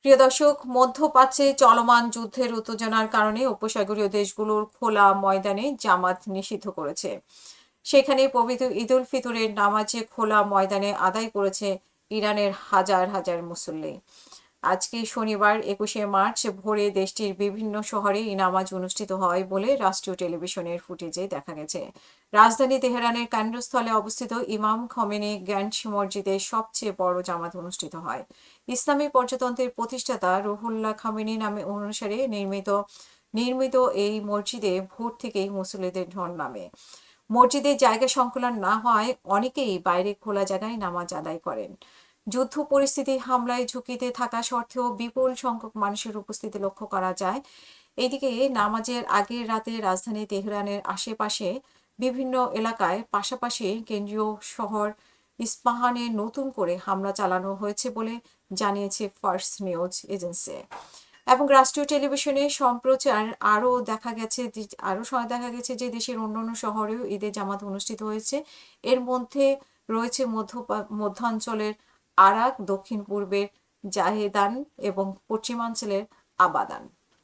প্রিয় দর্শক, মধ্যপ্রাচ্যে চলমান যুদ্ধের উত্তেজনার কারণে উপসাগরীয় দেশগুলোর খোলা ময়দানে জামাত নিষিদ্ধ করেছে। সেখানে পবিত্র ঈদ উল ফিতরের নামাজে খোলা ময়দানে আদায় করেছে ইরানের হাজার হাজার মুসল্লি। আজকে শনিবার 21শে মার্চ ভোরে দেশটির বিভিন্ন শহরে এই নামাজ অনুষ্ঠিত হয় বলে রাষ্ট্রীয় টেলিভিশনের ফুটেজে দেখা গেছে। রাজধানী তেহরানের কেন্দ্রস্থলে অবস্থিত ইমাম খমেনি গ্র্যান্ড মসজিদে সবচেয়ে বড় জামাত অনুষ্ঠিত হয়। ইসলামী পর্যতন্ত্রের প্রতিষ্ঠাতা রুহুল্লাহ খামেনি নামে অনুসারে নির্মিত এই মসজিদে ভোর থেকেই মুসল্লিদের ঢল নামে। মসজিদে জায়গা সংকুলান না হওয়ায় অনেকেই বাইরে খোলা জায়গায় নামাজ আদায় করেন। যুদ্ধ পরিস্থিতি হামলায় ঝুঁকিতে থাকা সত্ত্বেও বিপুল সংখ্যক মানুষের উপস্থিতি লক্ষ্য করা যায়। এদিকে নামাজের আগের রাতে রাজধানী তেহরানের আশেপাশে বিভিন্ন এলাকায় পাশাপাশি কেন্দ্রীয় শহর ইস্পাহানে নতুন করে হামলা চালানো হয়েছে বলে জানিয়েছে ফার্স্ট নিউজ এজেন্সি। এবং রাষ্ট্রীয় টেলিভিশনে সম্প্রচার দেখা গেছে যে দেশের অন্যান্য শহরেও ঈদের জামাত অনুষ্ঠিত হয়েছে। এর মধ্যে রয়েছে মধ্যাঞ্চলের আরাক, দক্ষিণ পূর্বের জাহেদান এবং পশ্চিমাঞ্চলের আবাদান।